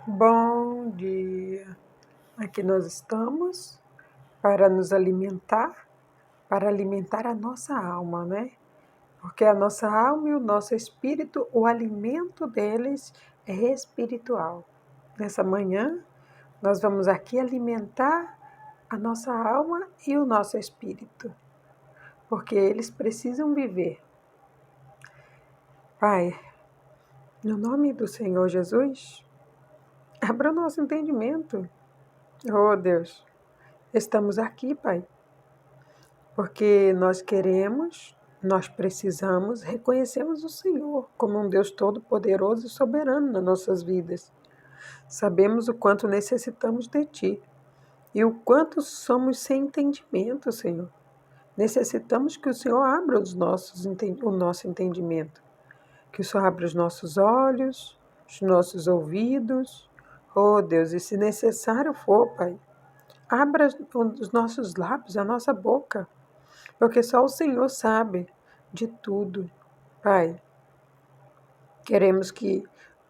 Bom dia! Aqui nós estamos para nos alimentar, para alimentar a nossa alma, né? Porque a nossa alma e o nosso espírito, o alimento deles é espiritual. Nessa manhã, nós vamos aqui alimentar a nossa alma e o nosso espírito, porque eles precisam viver. Pai, no nome do Senhor Jesus, abra o nosso entendimento. Oh Deus, estamos aqui, Pai, porque nós queremos, nós precisamos, reconhecemos o Senhor como um Deus todo-poderoso e soberano nas nossas vidas. Sabemos o quanto necessitamos de Ti e o quanto somos sem entendimento, Senhor. Necessitamos que o Senhor abra o nosso entendimento, que o Senhor abra os nossos olhos, os nossos ouvidos. Oh Deus, e se necessário for, Pai, abra os nossos lábios, a nossa boca, porque só o Senhor sabe de tudo. Pai, queremos que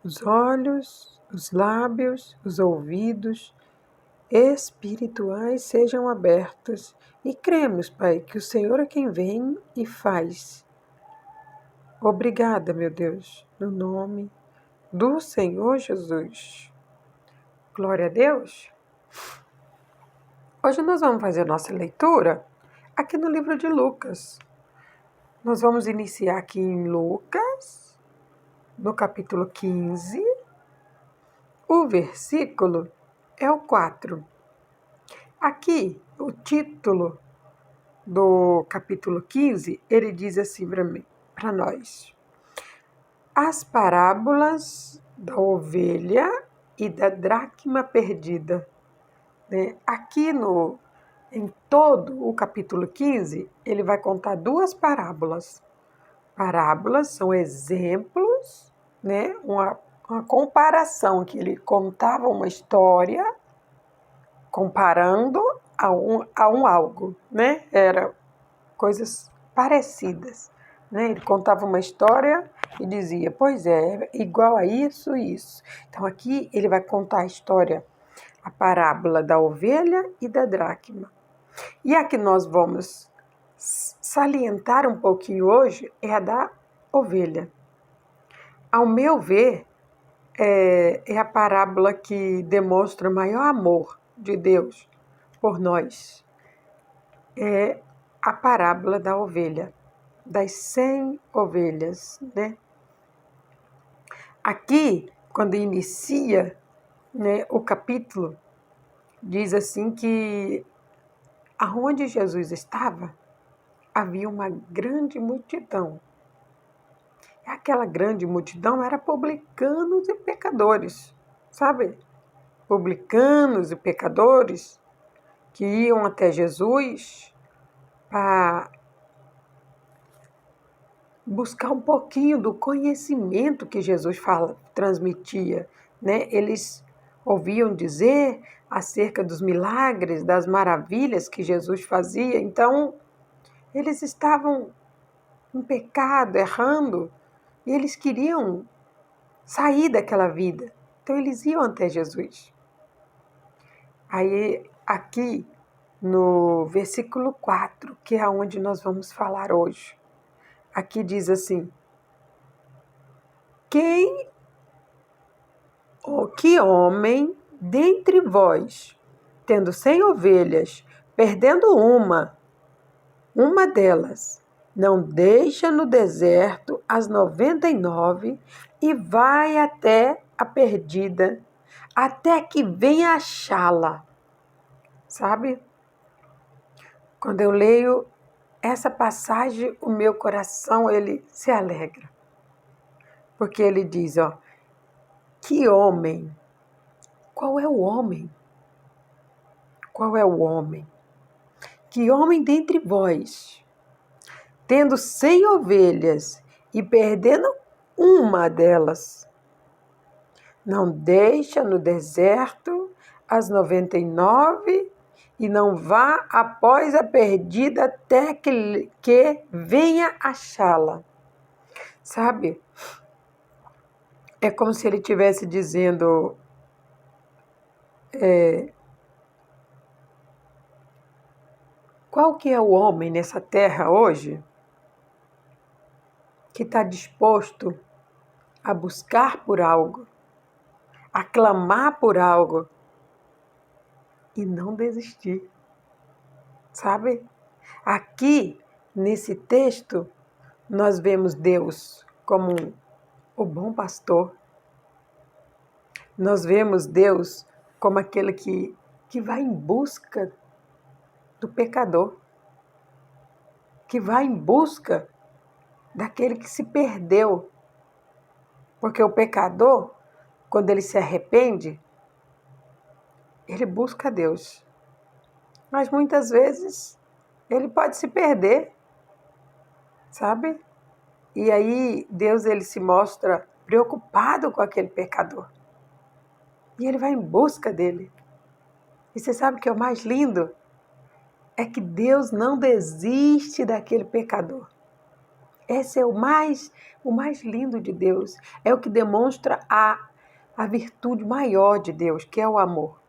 os olhos, os lábios, os ouvidos espirituais sejam abertos e cremos, Pai, que o Senhor é quem vem e faz. Obrigada, meu Deus, no nome do Senhor Jesus. Glória a Deus. Hoje nós vamos fazer nossa leitura aqui no livro de Lucas. Nós vamos iniciar aqui em Lucas, no capítulo 15, o versículo é o 4. Aqui, o título do capítulo 15, ele diz assim para nós: As parábolas da ovelha e da dracma perdida. Aqui em todo o capítulo 15, ele vai contar duas parábolas. Parábolas são exemplos, né? Uma comparação, que ele contava uma história comparando a um algo, né? Era coisas parecidas, né? Ele contava uma história e dizia, pois é igual a isso e isso. Então aqui ele vai contar a história, a parábola da ovelha e da dracma. E a que nós vamos salientar um pouquinho hoje é a da ovelha. Ao meu ver, é a parábola que demonstra o maior amor de Deus por nós. É a parábola da ovelha, das 100 ovelhas, né? Aqui, quando inicia, né, o capítulo, diz assim que aonde Jesus estava, havia uma grande multidão. Aquela grande multidão era publicanos e pecadores, sabe? Publicanos e pecadores que iam até Jesus para buscar um pouquinho do conhecimento que Jesus transmitia, né? Eles ouviam dizer acerca dos milagres, das maravilhas que Jesus fazia, então eles estavam em pecado, errando, e eles queriam sair daquela vida. Então eles iam até Jesus. Aí aqui no versículo 4, que é onde nós vamos falar hoje, aqui diz assim: que homem dentre vós, tendo 100 ovelhas, perdendo uma delas, não deixa no deserto as 99 e vai até a perdida, até que venha achá-la. Sabe? Quando eu leio essa passagem, o meu coração, ele se alegra. Porque ele diz, ó, que homem? Qual é o homem? Qual é o homem? Que homem dentre vós, tendo 100 ovelhas e perdendo uma delas, não deixa no deserto as 99 e não vá após a perdida até que venha achá-la. Sabe? É como se ele estivesse dizendo, Qual que é o homem nessa terra hoje que está disposto a buscar por algo, a clamar por algo e não desistir, sabe? Aqui, nesse texto, nós vemos Deus como o bom pastor. Nós vemos Deus como aquele que vai em busca do pecador, que vai em busca daquele que se perdeu. Porque o pecador, quando ele se arrepende, ele busca Deus. Mas muitas vezes ele pode se perder, sabe? E aí Deus ele se mostra preocupado com aquele pecador. E ele vai em busca dele. E você sabe o que é o mais lindo? É que Deus não desiste daquele pecador. Esse é o mais lindo de Deus. É o que demonstra a virtude maior de Deus, que é o amor.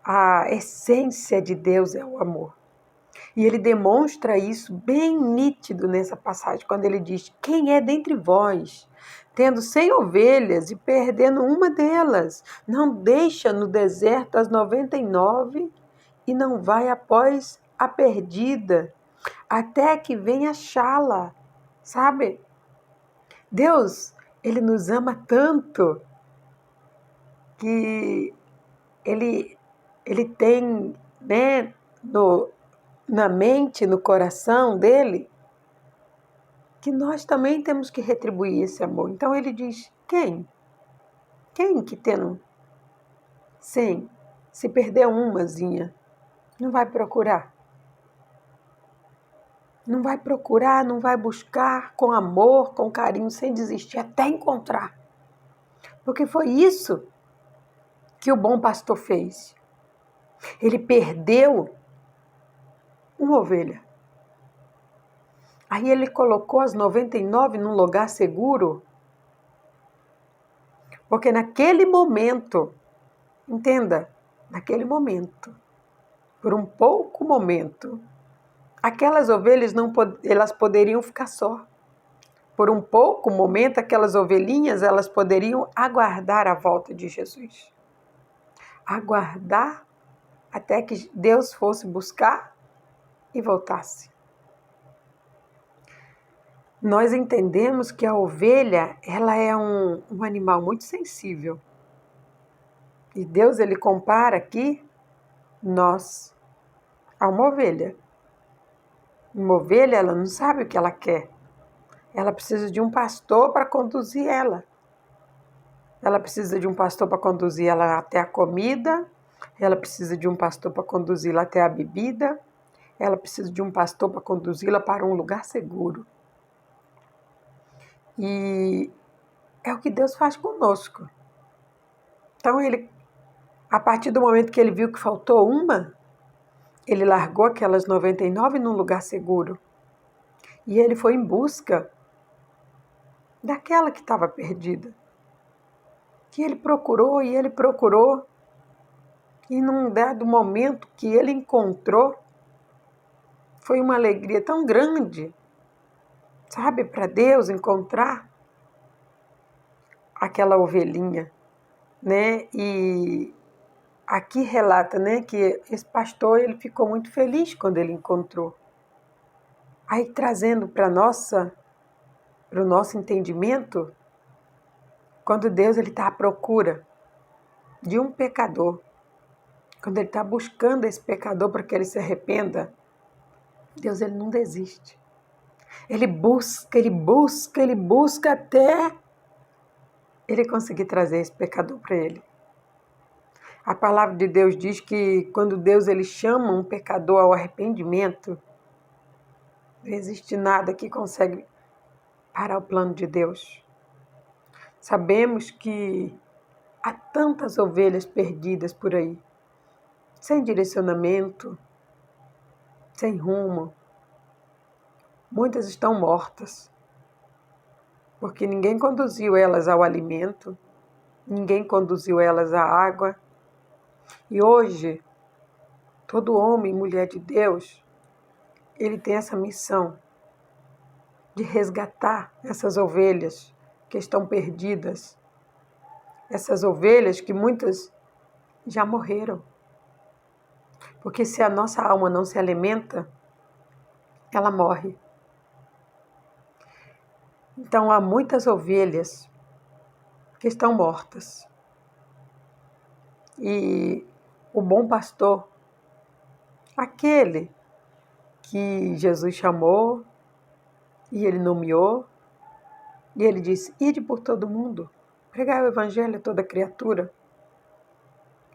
A essência de Deus é o amor. E ele demonstra isso bem nítido nessa passagem, quando ele diz: quem é dentre vós, tendo 100 ovelhas e perdendo uma delas, não deixa no deserto as 99 e não vai após a perdida, até que venha achá-la, sabe? Deus, ele nos ama tanto que ele tem, né, na mente, no coração dele, que nós também temos que retribuir esse amor. Então ele diz: quem? Quem que tendo 100, se perder umazinha, não vai procurar? Não vai procurar, não vai buscar com amor, com carinho, sem desistir, até encontrar. Porque foi isso que o bom pastor fez. Ele perdeu uma ovelha. Aí ele colocou as 99 num lugar seguro, porque naquele momento, entenda, naquele momento, por um pouco momento, aquelas ovelhas elas poderiam ficar só. Por um pouco momento, aquelas ovelhinhas, elas poderiam aguardar a volta de Jesus. Aguardar até que Deus fosse buscar e voltasse. Nós entendemos que a ovelha, ela é um animal muito sensível. E Deus, ele compara aqui nós a uma ovelha. Uma ovelha, ela não sabe o que ela quer. Ela precisa de um pastor para conduzir ela. Ela precisa de um pastor para conduzir ela até a comida. Ela precisa de um pastor para conduzi-la até a bebida. Ela precisa de um pastor para conduzi-la para um lugar seguro. E é o que Deus faz conosco. Então, a partir do momento que ele viu que faltou uma, ele largou aquelas 99 num lugar seguro. E ele foi em busca daquela que estava perdida. Que ele procurou, e num dado momento que ele encontrou, foi uma alegria tão grande, sabe, para Deus encontrar aquela ovelhinha, né? E aqui relata, né, que esse pastor, ele ficou muito feliz quando ele encontrou. Aí trazendo para o nosso entendimento, quando Deus está à procura de um pecador, quando ele está buscando esse pecador para que ele se arrependa, Deus, ele não desiste. Ele busca até ele conseguir trazer esse pecador para ele. A palavra de Deus diz que quando Deus ele chama um pecador ao arrependimento, não existe nada que consegue parar o plano de Deus. Sabemos que há tantas ovelhas perdidas por aí, sem direcionamento, sem rumo. Muitas estão mortas, porque ninguém conduziu elas ao alimento, ninguém conduziu elas à água, E hoje, todo homem e mulher de Deus, ele tem essa missão de resgatar essas ovelhas que estão perdidas, essas ovelhas que muitas já morreram. Porque se a nossa alma não se alimenta, ela morre. Então há muitas ovelhas que estão mortas. E o bom pastor, aquele que Jesus chamou e ele nomeou, e ele disse: ide por todo mundo, pregai o evangelho a toda criatura.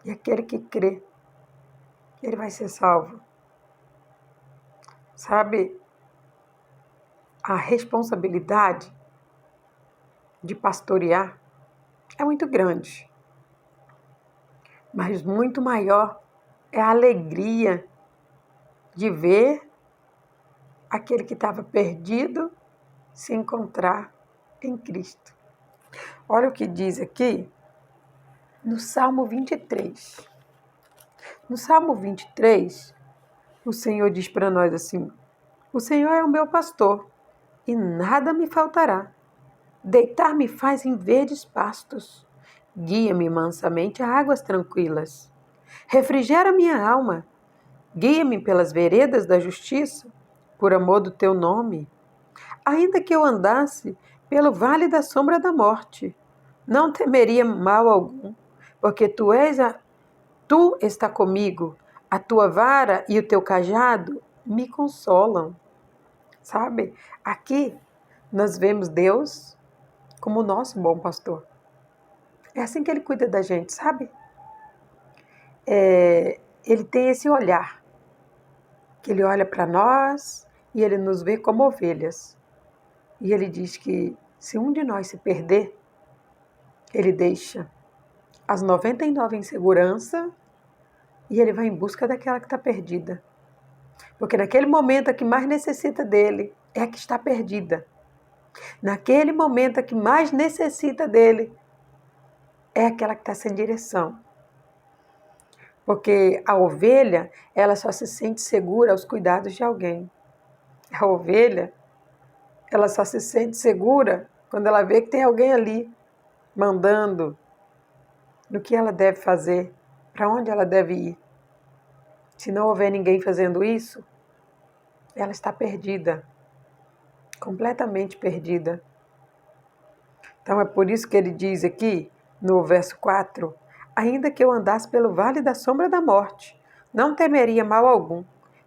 E aquele que crê, ele vai ser salvo. Sabe, a responsabilidade de pastorear é muito grande, mas muito maior é a alegria de ver aquele que estava perdido se encontrar em Cristo. Olha o que diz aqui no Salmo 23. No Salmo 23, o Senhor diz para nós assim: o Senhor é o meu pastor e nada me faltará. Deitar-me faz em verdes pastos. Guia-me mansamente a águas tranquilas. Refrigera minha alma. Guia-me pelas veredas da justiça, por amor do teu nome. Ainda que eu andasse pelo vale da sombra da morte, não temeria mal algum, porque tu está comigo. A tua vara e o teu cajado me consolam. Sabe? Aqui nós vemos Deus como o nosso bom pastor. É assim que ele cuida da gente, sabe? Ele tem esse olhar, que ele olha para nós e ele nos vê como ovelhas. E ele diz que se um de nós se perder, ele deixa as 99 em segurança e ele vai em busca daquela que está perdida. Porque naquele momento a que mais necessita dele é a que está perdida. Naquele momento a que mais necessita dele é aquela que está sem direção. Porque a ovelha, ela só se sente segura aos cuidados de alguém. A ovelha, ela só se sente segura quando ela vê que tem alguém ali mandando no que ela deve fazer, para onde ela deve ir. Se não houver ninguém fazendo isso, ela está perdida, completamente perdida. Então é por isso que ele diz aqui, no verso 4, ainda que eu andasse pelo vale da sombra da morte, não temeria mal algum,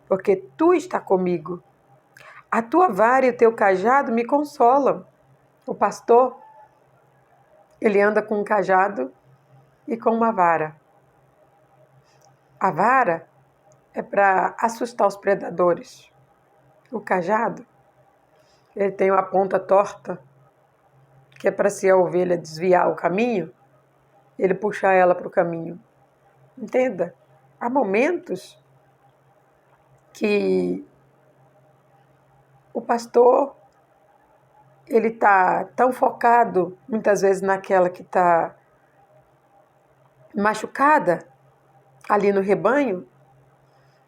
porque tu está comigo. A tua vara e o teu cajado me consolam. O pastor, ele anda com um cajado e com uma vara. A vara é para assustar os predadores. O cajado, ele tem uma ponta torta, que é para se a ovelha desviar o caminho, ele puxar ela para o caminho. Entenda? Há momentos que o pastor, ele está tão focado, muitas vezes, naquela que está machucada, ali no rebanho,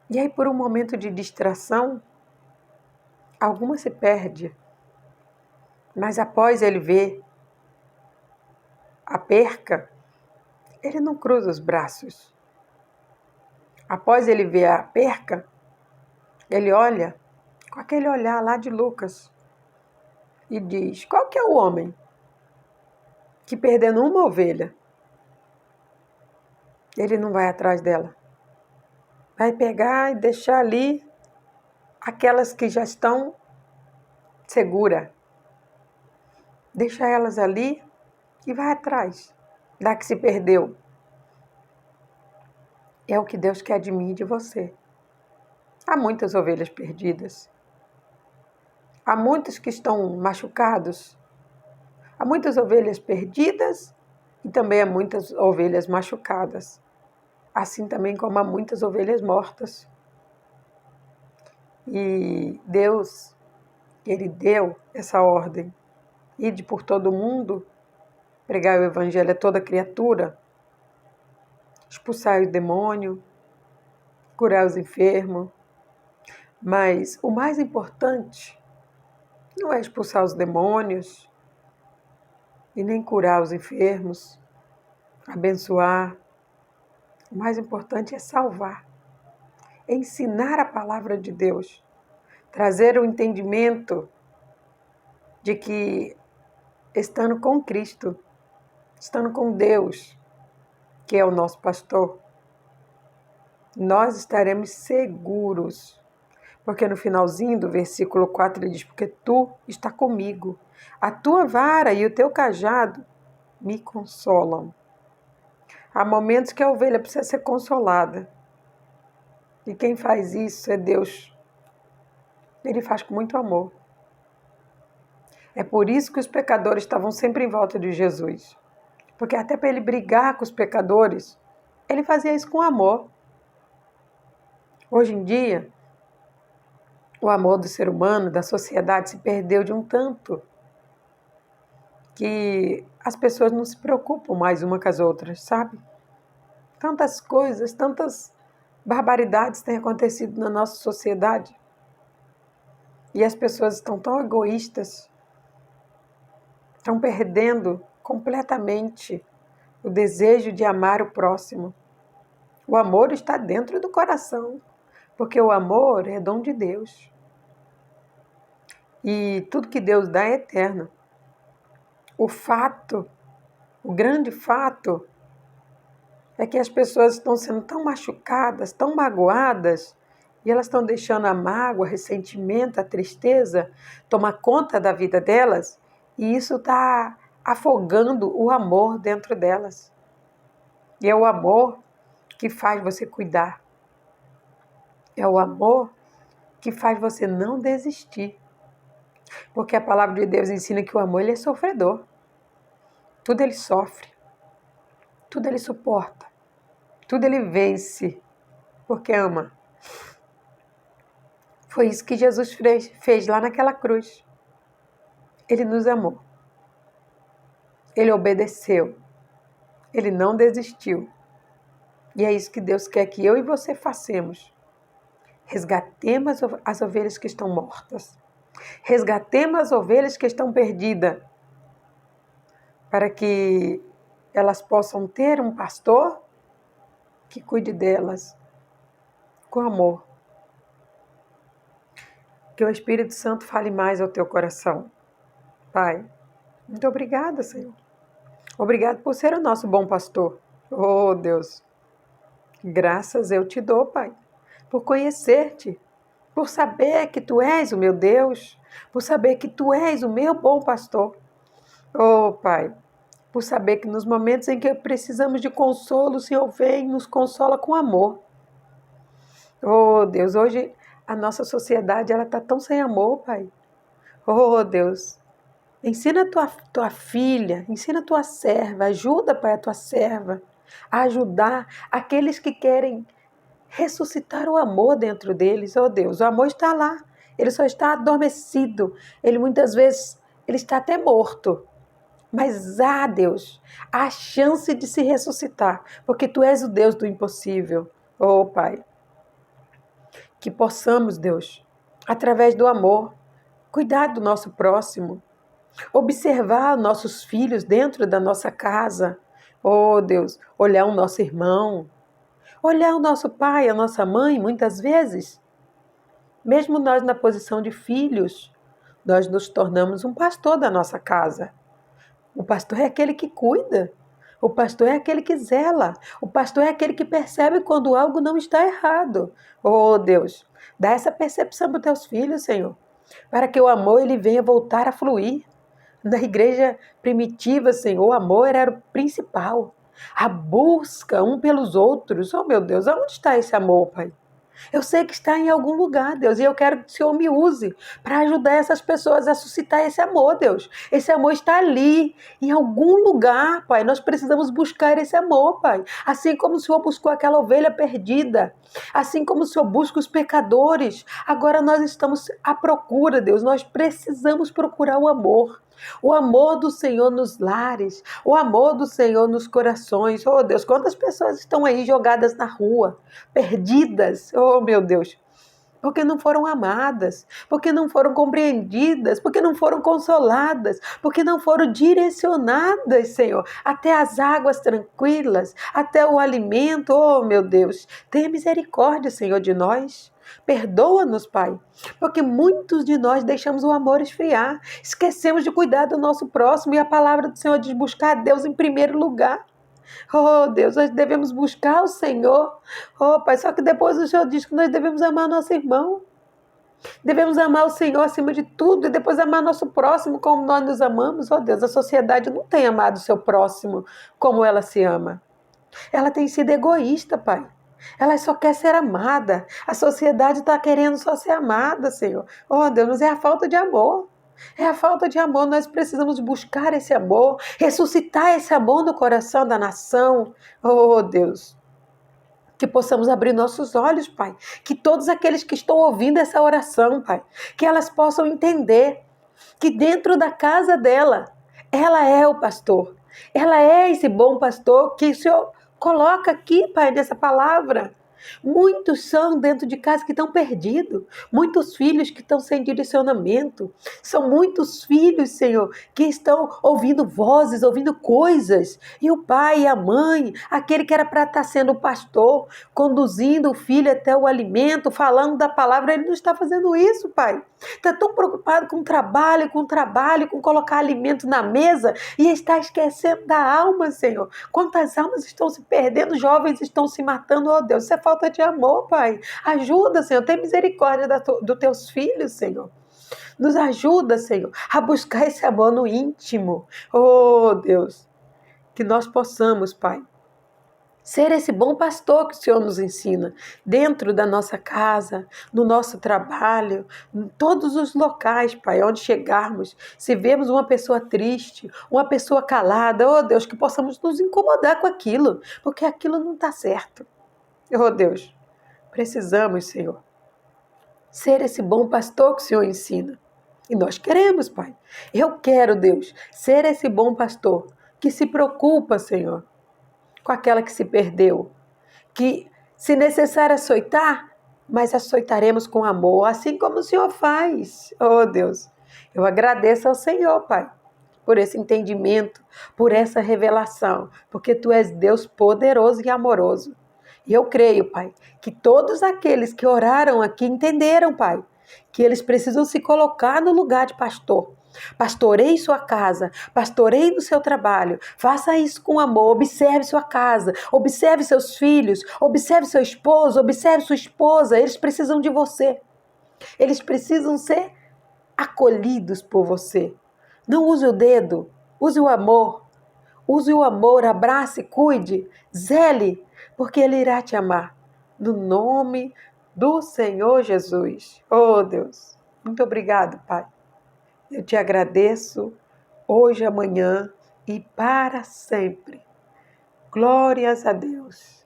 e aí por um momento de distração, alguma se perde. Mas após ele ver a perca, ele não cruza os braços. Após ele ver a perca, ele olha com aquele olhar lá de Lucas e diz: qual que é o homem que perdendo uma ovelha, ele não vai atrás dela? Vai pegar e deixar ali aquelas que já estão seguras. Deixa elas ali e vai atrás da que se perdeu. É o que Deus quer de mim e de você. Há muitas ovelhas perdidas. Há muitos que estão machucados. Há muitas ovelhas perdidas e também há muitas ovelhas machucadas. Assim também como há muitas ovelhas mortas. E Deus, ele deu essa ordem. Ide por todo mundo, pregar o evangelho a toda criatura. expulsar o demônio, curar os enfermos. Mas o mais importante não é expulsar os demônios e nem curar os enfermos, abençoar. O mais importante é salvar, é ensinar a palavra de Deus, trazer o entendimento de que estando com Cristo, estando com Deus, que é o nosso pastor, nós estaremos seguros. Porque no finalzinho do versículo 4 ele diz, porque tu está comigo, a tua vara e o teu cajado me consolam. Há momentos que a ovelha precisa ser consolada. E quem faz isso é Deus. Ele faz com muito amor. É por isso que os pecadores estavam sempre em volta de Jesus. Porque até para ele brigar com os pecadores, ele fazia isso com amor. Hoje em dia, o amor do ser humano, da sociedade, se perdeu de um tanto que as pessoas não se preocupam mais uma com as outras, sabe? Tantas coisas, tantas barbaridades têm acontecido na nossa sociedade. E as pessoas estão tão egoístas, estão perdendo completamente o desejo de amar o próximo. O amor está dentro do coração, porque o amor é dom de Deus. E tudo que Deus dá é eterno. O grande fato, é que as pessoas estão sendo tão machucadas, tão magoadas, e elas estão deixando a mágoa, o ressentimento, a tristeza tomar conta da vida delas, e isso está afogando o amor dentro delas. E é o amor que faz você cuidar. É o amor que faz você não desistir. Porque a palavra de Deus ensina que o amor ele é sofredor. Tudo ele sofre. Tudo ele suporta. Tudo ele vence. Porque ama. Foi isso que Jesus fez lá naquela cruz. Ele nos amou. Ele obedeceu. Ele não desistiu. E é isso que Deus quer que eu e você façamos. Resgatemos as ovelhas que estão mortas. Resgatemos as ovelhas que estão perdidas. Para que elas possam ter um pastor que cuide delas com amor. Que o Espírito Santo fale mais ao teu coração. Pai, muito obrigada, Senhor. Obrigado por ser o nosso bom pastor. Oh, Deus, graças eu te dou, Pai, por conhecer-te, por saber que tu és o meu Deus, por saber que tu és o meu bom pastor. Oh, Pai, por saber que nos momentos em que precisamos de consolo, o Senhor vem e nos consola com amor. Oh, Deus, hoje a nossa sociedade está tão sem amor, Pai. Oh, Deus, ensina a tua filha, ensina a tua serva, ajuda, Pai, a tua serva a ajudar aqueles que querem ressuscitar o amor dentro deles. Oh, Deus, o amor está lá, ele só está adormecido, ele muitas vezes ele está até morto. Mas Deus, há chance de se ressuscitar, porque tu és o Deus do impossível. Oh, Pai, que possamos, Deus, através do amor, cuidar do nosso próximo, observar nossos filhos dentro da nossa casa. Oh, Deus, olhar o nosso irmão, olhar o nosso pai, a nossa mãe, muitas vezes. Mesmo nós na posição de filhos, nós nos tornamos um pastor da nossa casa. O pastor é aquele que cuida. O pastor é aquele que zela. O pastor é aquele que percebe quando algo não está errado. Oh, Deus, dá essa percepção para os teus filhos, Senhor, para que o amor ele venha voltar a fluir. Na igreja primitiva, Senhor, o amor era o principal. A busca um pelos outros. Oh, meu Deus, aonde está esse amor, Pai? Eu sei que está em algum lugar, Deus, e eu quero que o Senhor me use para ajudar essas pessoas a suscitar esse amor, Deus. Esse amor está ali, em algum lugar, Pai. Nós precisamos buscar esse amor, Pai. Assim como o Senhor buscou aquela ovelha perdida, assim como o Senhor busca os pecadores, agora nós estamos à procura, Deus. Nós precisamos procurar o amor. O amor do Senhor nos lares, o amor do Senhor nos corações. Oh Deus, quantas pessoas estão aí jogadas na rua, perdidas, oh meu Deus, porque não foram amadas, porque não foram compreendidas, porque não foram consoladas, porque não foram direcionadas, Senhor, até as águas tranquilas, até o alimento. Oh, meu Deus, tenha misericórdia, Senhor, de nós. Perdoa-nos, Pai, porque muitos de nós deixamos o amor esfriar, esquecemos de cuidar do nosso próximo, e a palavra do Senhor diz buscar a Deus em primeiro lugar. Oh, Deus, nós devemos buscar o Senhor. Oh, Pai, só que depois o Senhor diz que nós devemos amar nosso irmão. Devemos amar o Senhor acima de tudo e depois amar nosso próximo como nós nos amamos. Oh, Deus, a sociedade não tem amado o seu próximo como ela se ama. Ela tem sido egoísta, Pai. Ela só quer ser amada. A sociedade está querendo só ser amada, Senhor. Oh, Deus, mas é a falta de amor. É a falta de amor. Nós precisamos buscar esse amor, ressuscitar esse amor no coração da nação. Oh, Deus, que possamos abrir nossos olhos, Pai. Que todos aqueles que estão ouvindo essa oração, Pai, que elas possam entender que dentro da casa dela, ela é o pastor. Ela é esse bom pastor que o Senhor coloca aqui, Pai, nessa palavra. Muitos são dentro de casa que estão perdidos. Muitos filhos que estão sem direcionamento. São muitos filhos, Senhor, que estão ouvindo vozes, ouvindo coisas. E o pai e a mãe, aquele que era para estar sendo o pastor, conduzindo o filho até o alimento, falando da palavra, ele não está fazendo isso, Pai. Está tão preocupado com trabalho, com colocar alimento na mesa e está esquecendo da alma, Senhor. Quantas almas estão se perdendo, jovens estão se matando, oh Deus, isso é falta de amor, Pai. Ajuda, Senhor, tem misericórdia dos teus filhos, Senhor. Nos ajuda, Senhor, a buscar esse amor no íntimo. Oh Deus, que nós possamos, Pai, ser esse bom pastor que o Senhor nos ensina, dentro da nossa casa, no nosso trabalho, em todos os locais, Pai, onde chegarmos, se vemos uma pessoa triste, uma pessoa calada, oh Deus, que possamos nos incomodar com aquilo, porque aquilo não está certo. Oh Deus, precisamos, Senhor, ser esse bom pastor que o Senhor ensina. E nós queremos, Pai. Eu quero, Deus, ser esse bom pastor que se preocupa, Senhor, com aquela que se perdeu, que se necessário açoitar, mas açoitaremos com amor, assim como o Senhor faz. Oh Deus, eu agradeço ao Senhor, Pai, por esse entendimento, por essa revelação, porque Tu és Deus poderoso e amoroso. E eu creio, Pai, que todos aqueles que oraram aqui entenderam, Pai, que eles precisam se colocar no lugar de pastor. Pastoreie sua casa, pastoreie no seu trabalho, faça isso com amor, observe sua casa, observe seus filhos, observe seu esposo, observe sua esposa, eles precisam de você, eles precisam ser acolhidos por você. Não use o dedo, use o amor, abrace, cuide, zele, porque Ele irá te amar, no nome do Senhor Jesus. Oh Deus, muito obrigado, Pai. Eu te agradeço hoje, amanhã e para sempre. Glórias a Deus.